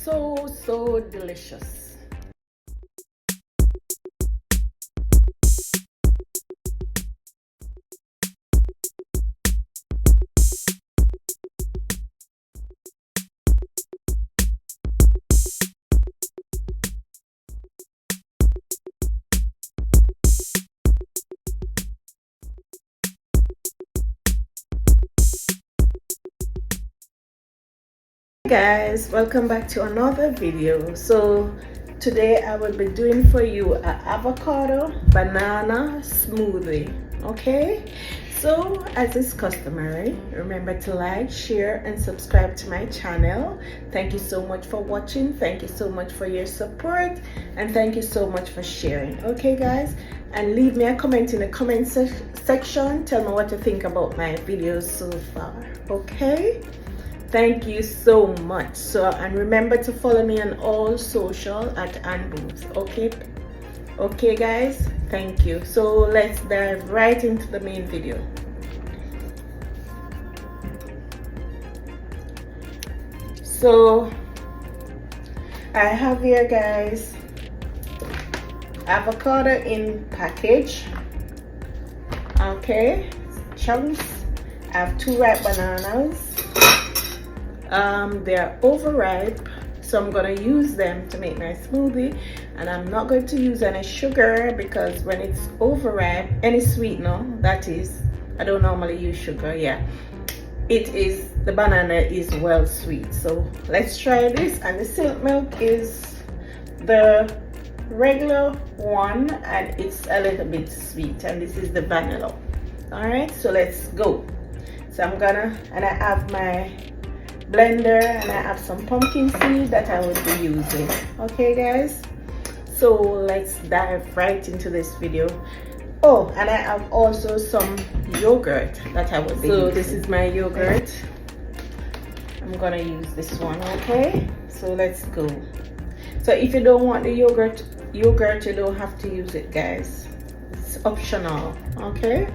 so delicious. Guys, welcome back to another video. So today I will be doing for you an avocado banana smoothie. Okay, so as is customary, remember to like, share and subscribe to my channel. Thank you so much for watching, thank you so much for your support, and thank you so much for sharing. Okay guys, and leave me a comment in the comment section. Tell me what you think about my videos so far. Okay, thank you so much. So, and remember to follow me on all social at Booths. Okay guys, thank you. So let's dive right into the main video. So I have here guys avocado in package. Okay, chunks. I have 2 ripe bananas. They're overripe, so I'm gonna use them to make my smoothie, and I'm not going to use any sugar because when it's overripe, any sweetener, that is, I don't normally use sugar. Yeah, the banana is well sweet. So let's try this. And the silk milk is the regular one and it's a little bit sweet, and this is the vanilla. All right, so let's go. So and I have my blender and I have some pumpkin seed that I will be using. Okay guys, so let's dive right into this video. Oh, and I have also some yogurt that I will be using. This is my yogurt. I'm gonna use this one. Okay, so let's go. So if you don't want the yogurt, you don't have to use it guys, it's optional. Okay,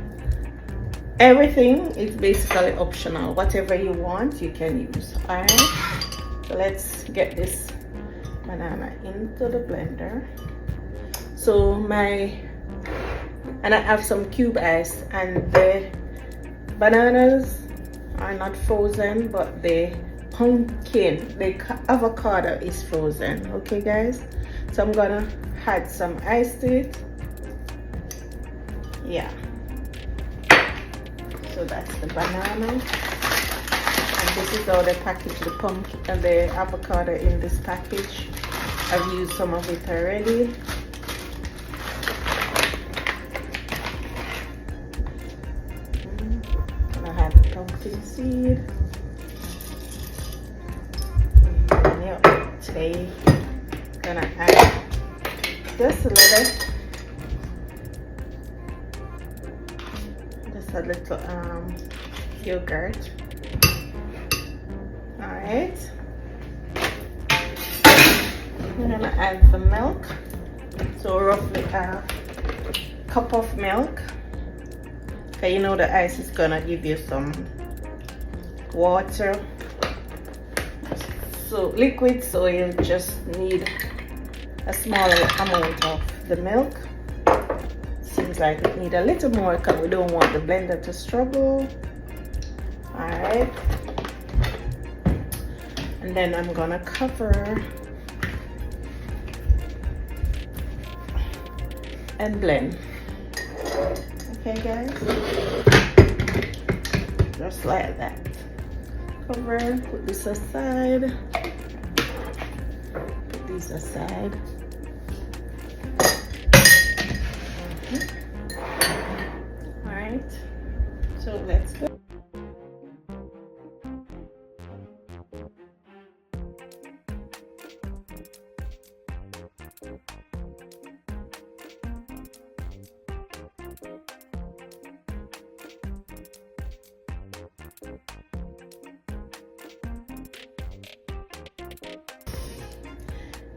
everything is basically optional. Whatever you want you can use. All right, so let's get this banana into the blender. So and I have some cube ice, and the bananas are not frozen, but the avocado is frozen. Okay guys, so I'm gonna add some ice to it. Yeah, so that's the banana, and this is how they package the pumpkin and the avocado in this package. I've used some of it already. I have the pumpkin seed. Today gonna add just a little yogurt. All right, I'm gonna add the milk, so roughly a cup of milk. Okay, you know the ice is gonna give you some water, so liquid, so you just need a smaller amount of the milk. Seems like we need a little more because we don't want the blender to struggle. All right, and then I'm gonna cover and blend. Okay guys, just like that. Cover, put this aside, put these aside. All right, so let's go.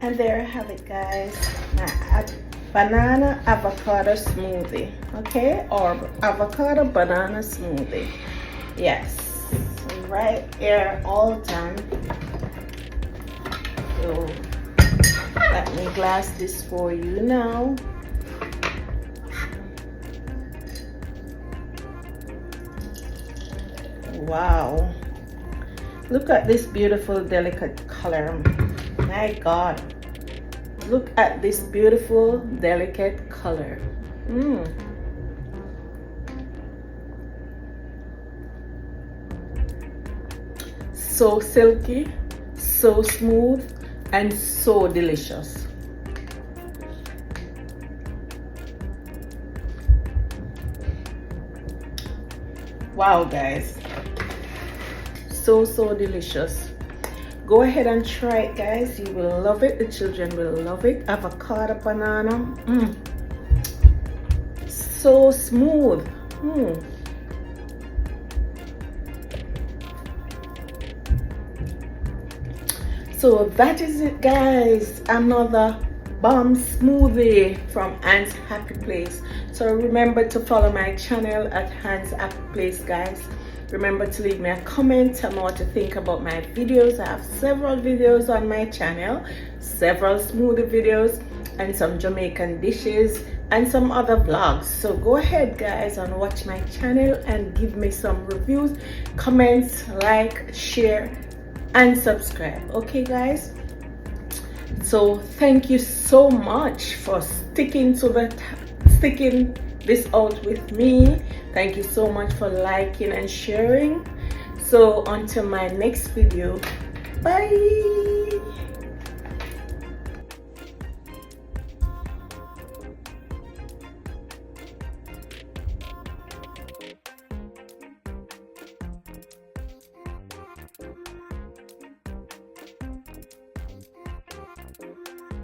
And there I have it guys, my banana avocado smoothie. Okay, or avocado banana smoothie. Yes, right here all done. So let me glass this for you now. Wow, look at this beautiful delicate color. My God, look at this beautiful delicate color. So silky, so smooth, and so delicious. Wow, guys, so delicious. Go ahead and try it, guys. You will love it. The children will love it. Avocado banana, so smooth. So that is it, guys. Another bomb smoothie from Anne's Happy Place. So remember to follow my channel at Anne's Happy Place, guys. Remember to leave me a comment. Tell me what you think about my videos. I have several videos on my channel, several smoothie videos, and some Jamaican dishes, and some other vlogs. So go ahead, guys, and watch my channel and give me some reviews, comments, like, share, and subscribe. Okay, guys, so thank you so much for sticking this out with me. Thank you so much for liking and sharing. So until my next video, bye.